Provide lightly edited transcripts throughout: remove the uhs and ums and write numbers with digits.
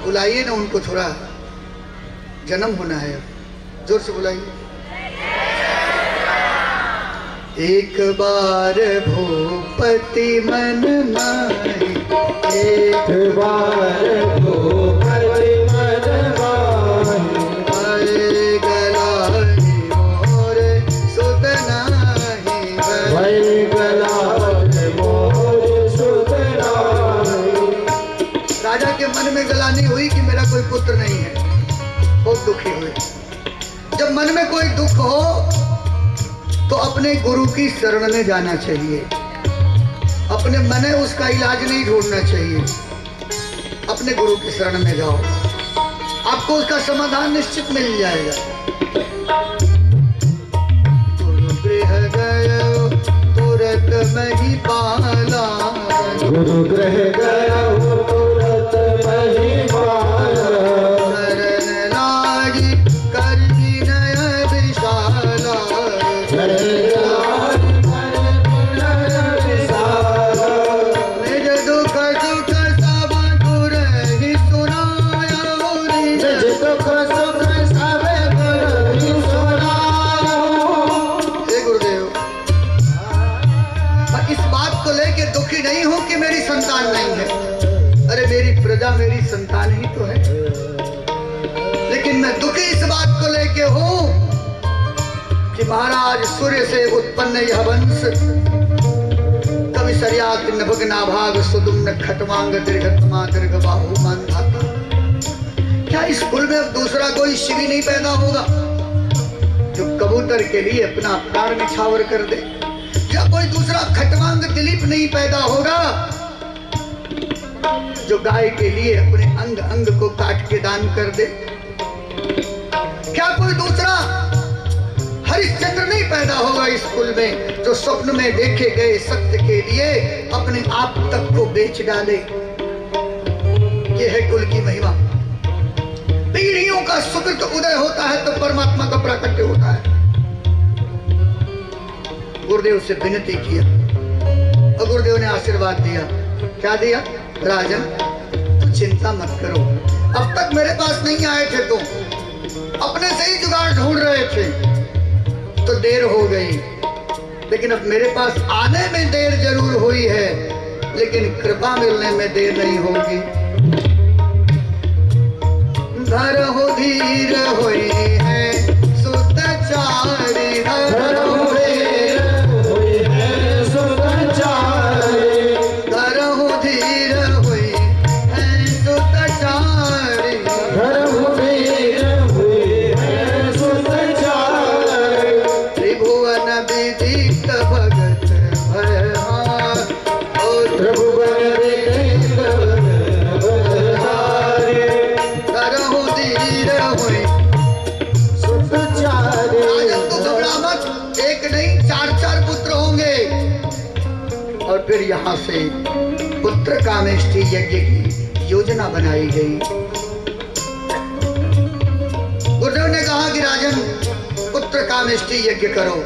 बुलाइए ना उनको, थोड़ा जन्म होना है। जोर से बुलाइए। एक बार भूपति मन माही, एक बार भूपति मन माही, भय गलानी मोर सुत नाही, भय गलानी मोर सुत नाही। राजा के मन में गलानी हुई कि मेरा कोई पुत्र नहीं है, बहुत दुखी हुए। जब मन में कोई दुख हो तो अपने गुरु की शरण में जाना चाहिए, अपने मन में उसका इलाज नहीं ढूंढना चाहिए। अपने गुरु की शरण में जाओ, आपको उसका समाधान निश्चित मिल जाएगा। गुरु गृह गयो तुरत मही पाला, गुरु गृह गयो तुरत मही पाला, शरण लागी कर विनय विशाला, निज दुख सुख सब गुर ही सुनाया, निज दुख सुख सब गुर ही सुनाया। हे गुरुदेव, मैं इस बात को लेके दुखी नहीं हूं कि मेरी संतान नहीं है। अरे मेरी प्रजा मेरी संतान ही तो है, लेकिन मैं दुखी इस बात को लेके हूं कि महाराज सूर्य से उत्पन्न यह वंश कवि सरियात नभग नाभाग सुदुम्न खटवांग दीर्घतमा दीर्घ बाहु मानधाता। क्या इस कुल में अब दूसरा कोई शिवी नहीं पैदा होगा जो कबूतर के लिए अपना प्राण निछावर कर दे? क्या कोई दूसरा खटवांग दिलीप नहीं पैदा होगा जो गाय के लिए अपने अंग अंग को काट के दान कर दे? क्या कोई दूसरा हरिश्चंद्र नहीं पैदा होगा इस कुल में जो स्वप्न में देखे गए सत्य के लिए अपने आप तक को बेच डाले? यह है कुल की महिमा। पीढ़ियों का सुकृत उदय होता है तो परमात्मा का प्राकट्य होता है। गुरुदेव से विनती किया और गुरुदेव ने आशीर्वाद दिया। क्या दिया? राजन, तो चिंता मत करो, अब तक मेरे पास नहीं आए थे, तो अपने से ही जुगाड़ ढूंढ रहे थे तो देर हो गई, लेकिन अब मेरे पास आने में देर जरूर हुई है, लेकिन कृपा मिलने में देर नहीं होगी। धर हो धीर हुई है सुतचारी, धर हो धीर हुई है सुतचारी, धर हो धीर हुई है सुतचारी, धर हो धीर हुई है सुतचारी। त्रिभुवन विदित भगत भयहार, और त्रिभुवन विदित भयहारी, धरहु धीर हुई सुतचारी। राजन, तू घबरा मत, एक नहीं 4-4 पुत्र होंगे। और फिर यहाँ से पुत्र कामेष्टि यज्ञ की योजना बनाई गई। गुरुदेव ने कहा कि राजन, पुत्र कामेष्टि यज्ञ करो,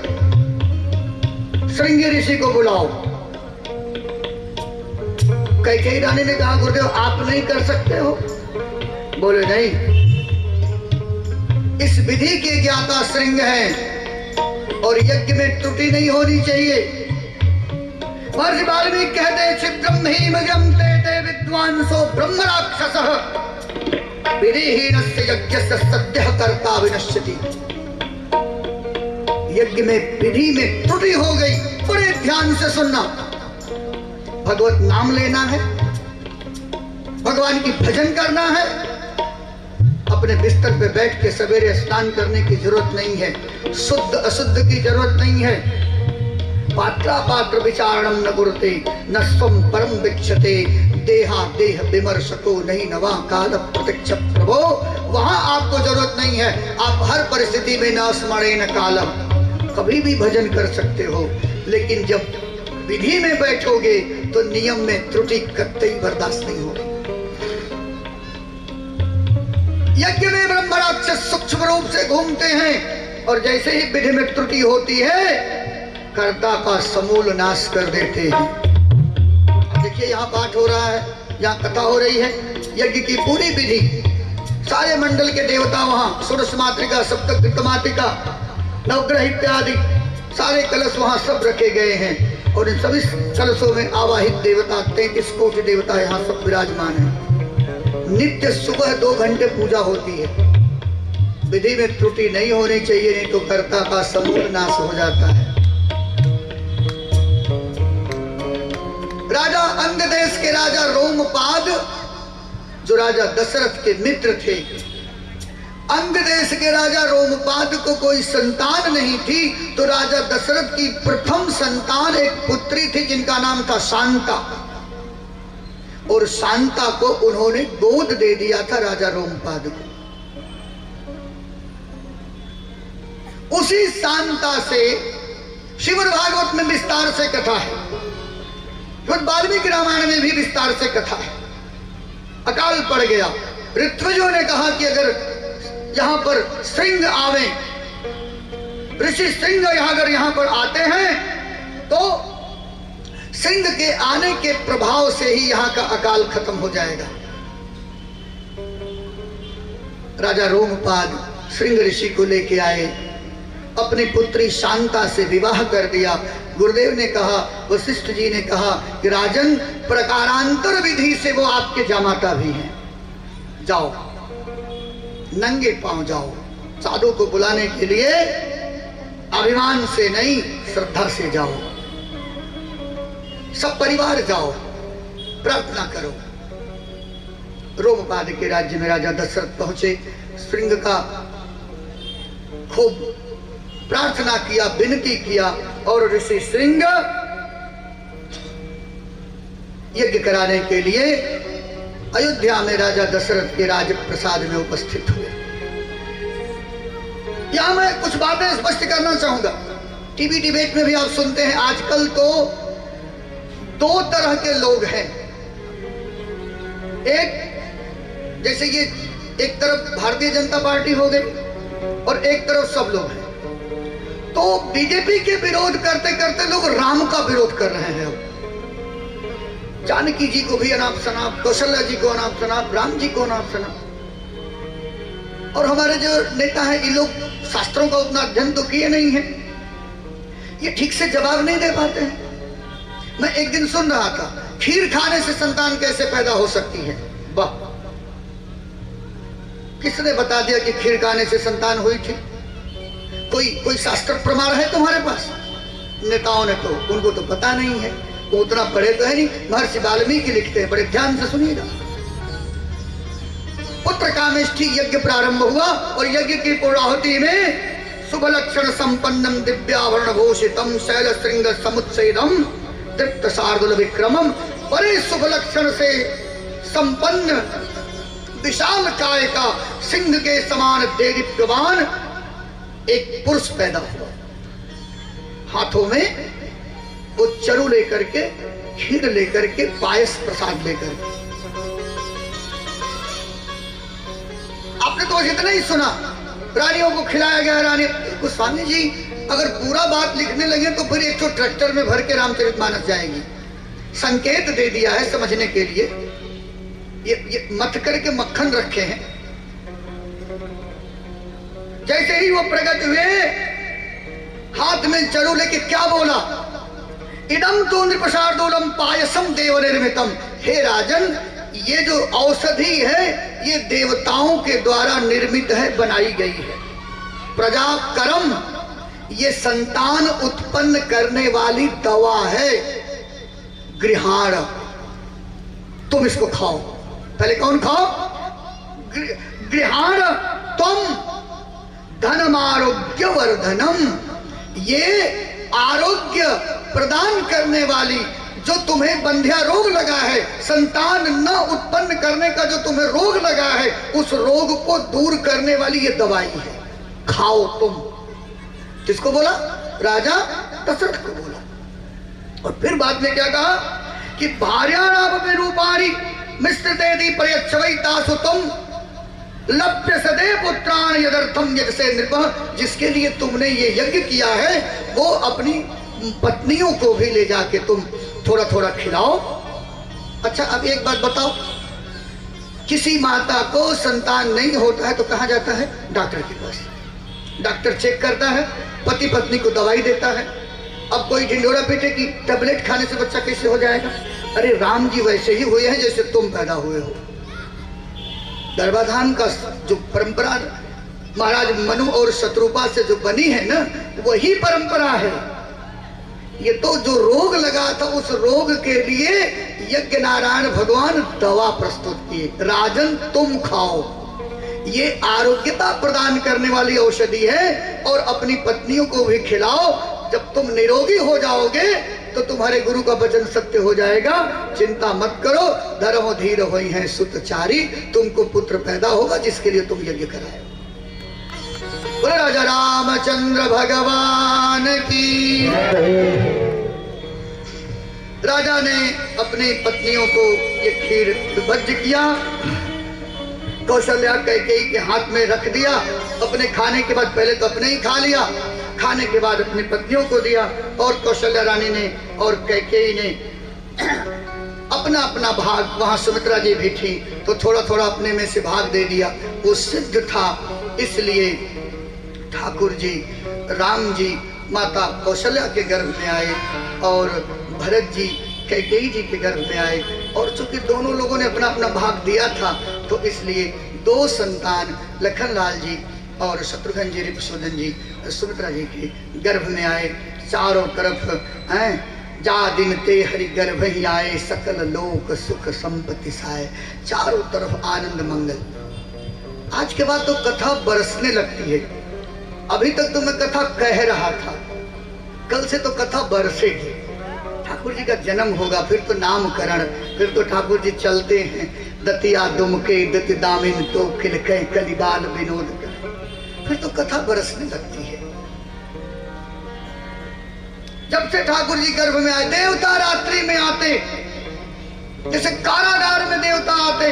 श्रृंगी ऋषि को बुलाओ। कैकेयी रानी ने कहा गुरुदेव आप नहीं कर सकते हो? बोले नहीं, इस विधि के ज्ञाता श्रृंग है और यज्ञ में त्रुटि नहीं होनी चाहिए। महर्षि वाल्मीकि कहते क्षिप्रम हीमजम ते विद्वांसो ब्रह्म राक्षसः, विधिहीनस्य यज्ञस्य सद्यः कर्ता विनश्यति। यज्ञ में विधि में त्रुटि हो गई, बड़े ध्यान से सुनना। भगवत नाम लेना है, भगवान की भजन करना है, अपने बिस्तर पे बैठ के सवेरे स्नान करने की जरूरत नहीं है, शुद्ध अशुद्ध की जरूरत नहीं है। पात्रा पात्र विचारणम न गुरुते न स्वम परम विक्षते, देहा देह विमर्शको नहीं नवा काल प्रत्यक्ष प्रभो। वहां आपको जरूरत नहीं है, आप हर परिस्थिति में न स्मरे न कालम, कभी भी भजन कर सकते हो। लेकिन जब विधि में बैठोगे तो नियम में त्रुटि कतई बर्दाश्त नहीं होगी। यज्ञ में ब्रह्म राक्षस सूक्ष्म रूप से घूमते हैं और जैसे ही विधि में त्रुटि होती है कर्ता का समूल नाश कर देते हैं। अब देखिए यहाँ पाठ हो रहा है, यहाँ कथा हो रही है, यज्ञ की पूरी विधि, सारे मंडल के देवता वहां, सुरस मातृका, सप्तकृत मातृका, नवग्रह इत्यादि सारे कलश वहां सब रखे गए हैं। और इन सभी कलशों में आवाहित देवता 33 कोटि देवता यहाँ सब विराजमान है। नित्य सुबह 2 घंटे पूजा होती है। विधि में त्रुटि नहीं होनी चाहिए, नहीं तो कर्ता का समूल नाश हो जाता है। राजा अंग देश के राजा रोमपाद, जो राजा दशरथ के मित्र थे, अंग देश के राजा रोमपाद को कोई संतान नहीं थी, तो राजा दशरथ की प्रथम संतान एक पुत्री थी जिनका नाम था शांता, और शांता को उन्होंने गोद दे दिया था राजा रोमपाद को। उसी शांता से श्रीमद् भागवत में विस्तार से कथा है, वाल्मीकि रामायण में भी विस्तार से कथा है। अकाल पड़ गया, ऋत्विजों ने कहा कि अगर यहां पर सिंह आवे, ऋषि सिंह अगर यहां पर आते हैं तो सिंह के आने के प्रभाव से ही यहां का अकाल खत्म हो जाएगा। राजा रोमपाद सिंह ऋषि को लेके आए, अपनी पुत्री शांता से विवाह कर दिया। गुरुदेव ने कहा, वशिष्ठ जी ने कहा कि राजन, प्रकारांतर विधि से वो आपके जामाता भी हैं, जाओ नंगे पांव जाओ। साधु को बुलाने के लिए अभिमान से नहीं, श्रद्धा से जाओ, सब परिवार जाओ, प्रार्थना करो। रोमपाद के राज्य में राजा दशरथ पहुंचे, सिंह का खूब प्रार्थना किया, विनती किया, और ऋषि सिंह यज्ञ कराने के लिए अयोध्या में राजा दशरथ के राज प्रसाद में उपस्थित हुए। यहां मैं कुछ बातें स्पष्ट करना चाहूंगा। टीवी डिबेट में भी आप सुनते हैं, आजकल तो 2 तरह के लोग हैं। एक, जैसे ये एक तरफ भारतीय जनता पार्टी हो गई और एक तरफ सब लोग हैं। तो बीजेपी के विरोध करते करते लोग राम का विरोध कर रहे हैं। जानकी जी को भी अनाप शनाप, कौशल्या जी को अनाप शनाप, राम जी को अनाप शनाप। और हमारे जो नेता हैं, ये लोग शास्त्रों का उतना अध्ययन तो किए नहीं है, ये ठीक से जवाब नहीं दे पाते हैं। मैं एक दिन सुन रहा था, खीर खाने से संतान कैसे पैदा हो सकती है। वाह, किसने बता दिया कि खीर खाने से संतान हुई थी? कोई शास्त्र प्रमाण है तुम्हारे पास? नेताओं ने तो, उनको तो पता नहीं है, वो उतना पढ़े तो है नहीं। महर्षि वाल्मीकि लिखते हैं, बड़े ध्यान से सुनिएगा। पुत्र कामेष्ठी यज्ञ प्रारंभ हुआ और यज्ञ की पूर्णाहुति में शुभ लक्षण संपन्नम दिव्याभरण भूषितम शैल श्रृंग समुत्सेदम तृप्त शार्दुल विक्रमम, बड़े शुभ लक्षण से संपन्न विशाल काय का सिंह के समान देदीप्यमान एक पुरुष पैदा हुआ। हाथों में वो चरु लेकर के, खीर लेकर के, पायस प्रसाद लेकर के। आपने तो इतना ही सुना, रानियों को खिलाया गया। रानी गोस्वामी जी अगर पूरा बात लिखने लगे तो फिर एक तो ट्रैक्टर में भर के रामचरितमानस जाएगी। संकेत दे दिया है समझने के लिए। ये मथ करके मक्खन रखे हैं। जैसे ही वो प्रकट हुए, हाथ में चरु लेके क्या बोला, इदम तो नृपशार्दूलम पायसम देव निर्मितम। हे राजन, ये जो औषधि है ये देवताओं के द्वारा निर्मित है, बनाई गई है। प्रजा कर्म, ये संतान उत्पन्न करने वाली दवा है। गृहाण, तुम इसको खाओ। पहले कौन खाओ? गृहाण तुम धनमारोग्य वर्धनम, ये आरोग्य प्रदान करने वाली, जो तुम्हें बंध्या रोग लगा है, संतान न उत्पन्न करने का जो तुम्हें रोग लगा है, उस रोग को दूर करने वाली ये दवाई है, खाओ तुम। किसको बोला? राजा दशरथ को बोला। और फिर बाद में क्या कहा कि भार्याणाम रूपाणी मिश्रितेति प्रयच्छवैतासु तुम लभ्य सदे पुत्राण यदर्थम यजसे नृपः। जिसके लिए तुमने ये यज्ञ किया है वो अपनी पत्नियों को भी ले जाके तुम थोड़ा थोड़ा खिलाओ। अच्छा, अब एक बात बताओ, किसी माता को संतान नहीं होता है तो कहाँ जाता है? डॉक्टर के पास। डॉक्टर चेक करता है, पति पत्नी को दवाई देता है। अब कोई ढिंढोरा पीटे की टेबलेट खाने से बच्चा कैसे हो जाएगा? अरे राम जी वैसे ही हुए हैं जैसे तुम पैदा हुए हो। गर्भाधान का जो परंपरा महाराज मनु और शत्रुपा से जो बनी है ना, वही परंपरा है। ये तो जो रोग लगा था उस रोग के लिए यज्ञ नारायण भगवान दवा प्रस्तुत किए। राजन तुम खाओ, ये आरोग्यता प्रदान करने वाली औषधि है और अपनी पत्नियों को भी खिलाओ। जब तुम निरोगी हो जाओगे तो तुम्हारे गुरु का वचन सत्य हो जाएगा। चिंता मत करो, धर्म धीर होई हैं सुतचारी, तुमको पुत्र पैदा होगा जिसके लिए तुम यज्ञ कराए। बोले राजा रामचंद्र भगवान की। राजा ने अपनी पत्नियों को ये खीर विभज्य किया, कौशल्या कैकेयी के हाथ में रख दिया। अपने खाने के बाद पहले तो अपने ही खा लिया, खाने के बाद अपनी पत्नियों को दिया। और कौशल्या रानी ने और कैकेयी ने अपना अपना भाग, वहां सुमित्रा जी भी थी तो थोड़ा थोड़ा अपने में से भाग दे दिया। वो सिद्ध था, इसलिए ठाकुर जी राम जी माता कौशल्या के गर्भ में आए और भरत जी कैकेयी जी के गर्भ में आए। और चूंकि दोनों लोगों ने अपना अपना भाग दिया था तो इसलिए दो संतान लखनलाल जी और शत्रुघ्न जी रिपुसूदन जी सुमित्रा जी के गर्भ में आए। चारों तरफ हैं जा दिन ते हरि गर्भ ही आए, सकल लोक सुख संपत्ति साए। चारों तरफ आनंद मंगल। आज के बाद तो कथा बरसने लगती है। अभी तक तो मैं कथा कह रहा था, कल से तो कथा बरसेगी। ठाकुर जी का जन्म होगा, फिर तो नामकरण, फिर तो ठाकुर जी चलते हैं दतिया दुमके दति दामिन तो खिलके कलिबाल विनोद कर, फिर तो कथा बरसने लगती है। जब से ठाकुर जी गर्भ में आए, देवता रात्रि में आते, जैसे कारागार में देवता आते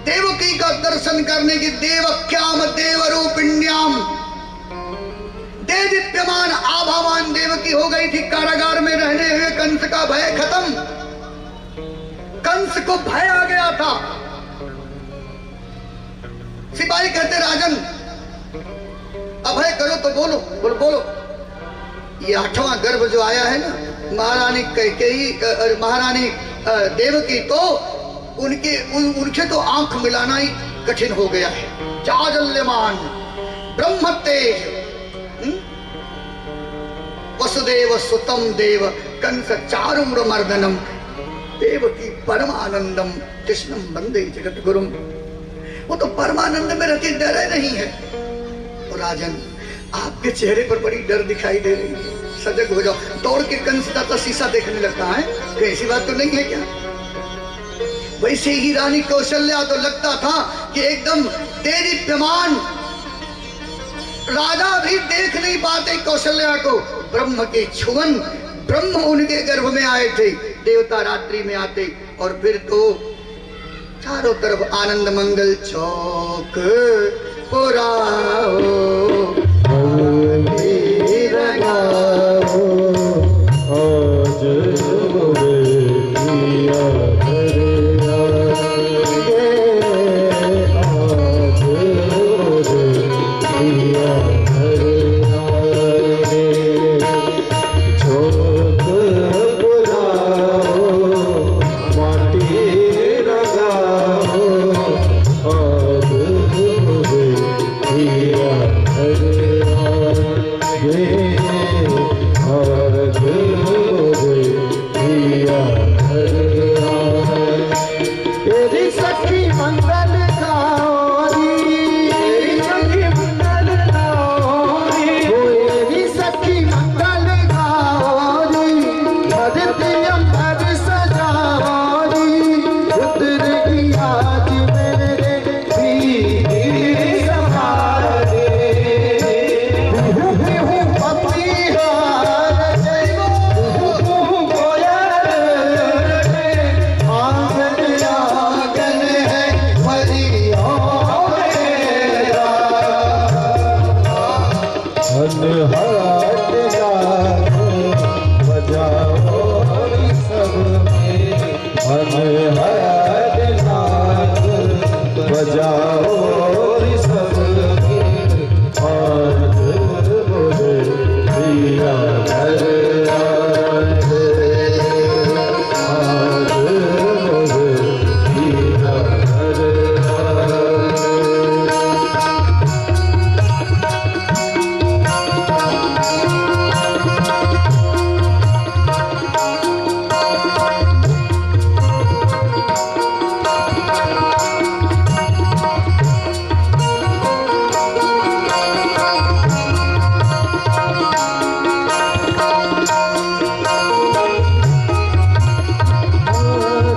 देवकी का दर्शन करने की। देवक्याम देवरूपिण्याम, दे दीप्यमान आभावान देवकी हो गई थी। कारागार में रहने हुए कंस का भय खत्म, कंस को भय आ गया था। सिपाही कहते राजन अभय करो तो बोलो, बोलो बोलो। ये 8वां गर्भ जो आया है ना, महारानी कैकेयी महारानी देवकी, तो उनके तो आंख मिलाना ही कठिन हो गया है। चाजल्यमान ब्रह्म तेज वसुदेव सुतम देव कंस चारुम्र मर्दनम, देवकी परमानंदम कृष्णम वंदे जगत गुरुम। वो तो परमानंद में रहती, डरे नहीं है। और राजन आपके चेहरे पर बड़ी डर दिखाई दे रही है, सजग हो जाओ। दौड़ के कंस का शीशा देखने लगता है, ऐसी बात तो नहीं है क्या? वैसे ही रानी कौशल्या तो लगता था कि एकदम देदीप्यमान, राजा भी देख नहीं पाते कौशल्या को। ब्रह्म के छुवन, ब्रह्म उनके गर्भ में आए थे, देवता रात्रि में आते। और फिर तो चारों तरफ आनंद मंगल। चौक पुराओ हर नाथ जाओ सबकी आज मुझे पिया घर आए, आज मुझे पिया घर आए।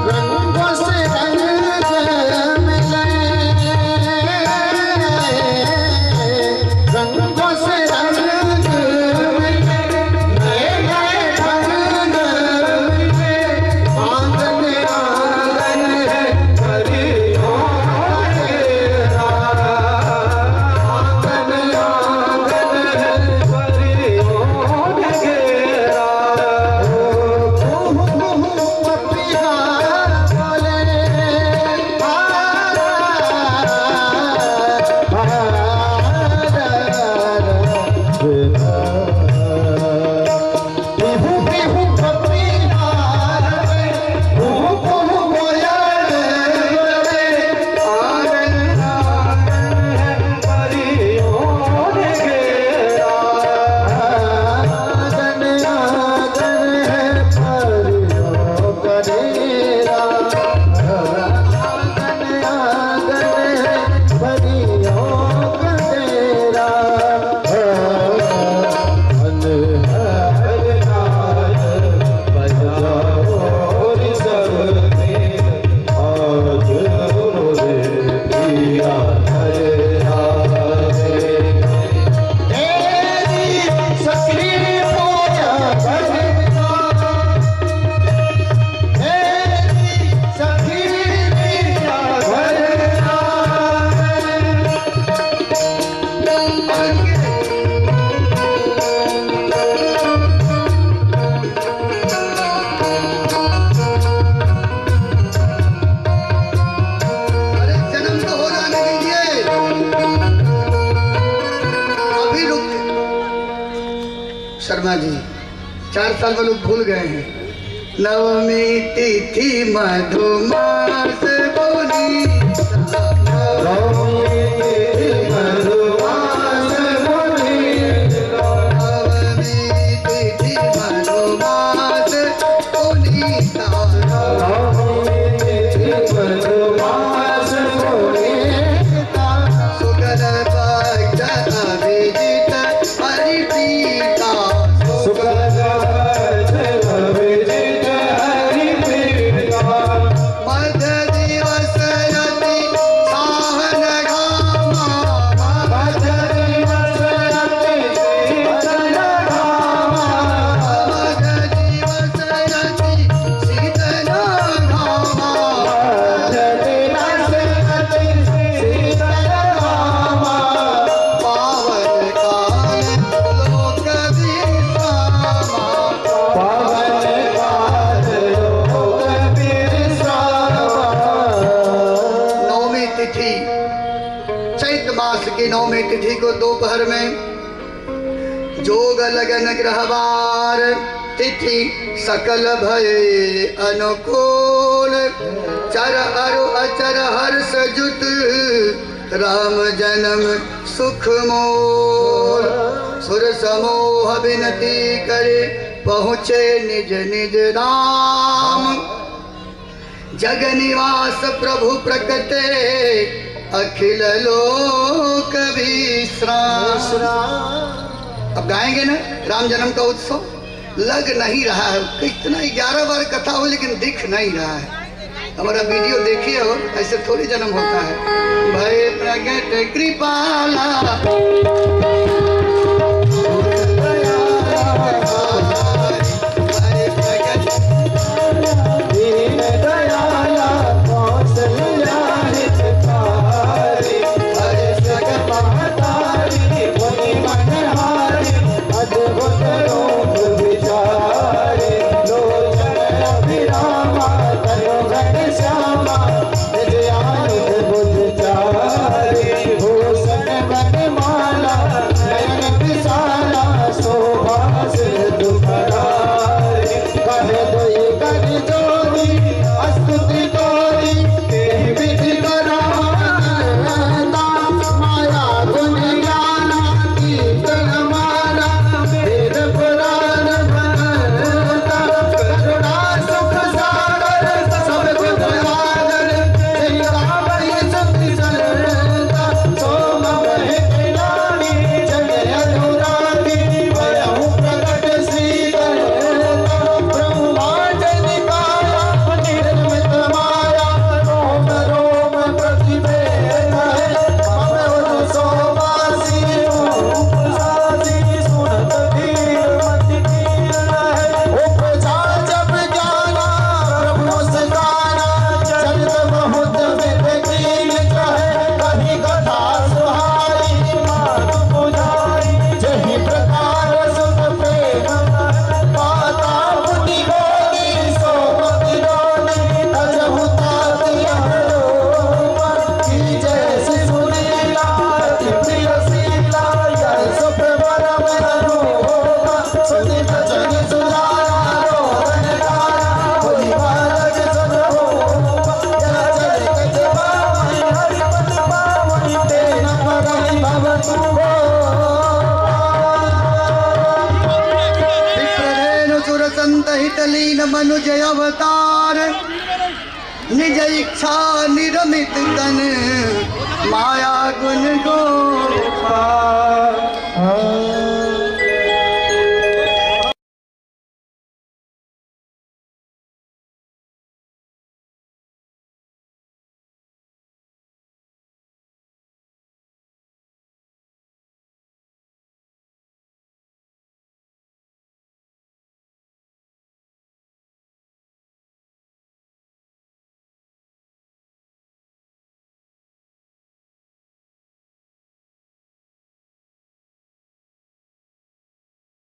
रंगों से रंग मिले, रंगों से रंग मिले, नए नए ढंग मिले, आंगन आंगन है परियों घेरा, आंगन आंगन है परियों घेरा। अरे जन्म तो हो जाने दीजिए, अभी रुक। शर्मा जी 4 साल में लोग भूल गए हैं। नवमी तिथि मधुमास बोली, नवमी तिथि मधुमास बोली, सुकर पक्ष अभिजित हरिप्रीता, मध्य दिवस यति साहन घामा, मध्य दिवस यति शीतल घामा, पावन काल लोक विश्रामा, नवमी तिथि चैत्र मास की नवमी तिथि को दोपहर में जोग लगन ग्रहवार तिथि सकल भय अनुकूल, चर अरु अचर हर्ष जुत राम जन्म सुख मोल, सुर समूह विनती करे पहुँचे निज निज धाम, जग निवास प्रभु प्रकटे अखिल लोक विश्राम। अब गाएंगे ना राम जन्म का उत्सव। लग नहीं रहा है, कितना 11 बार कथा हो लेकिन दिख नहीं रहा है। हमारा वीडियो देखिए हो, ऐसे थोड़ी जन्म होता है। भय प्रगट कृपाला श्यामा मनुज अवतार निज इच्छा निर्मित तन माया गुण गोपाल।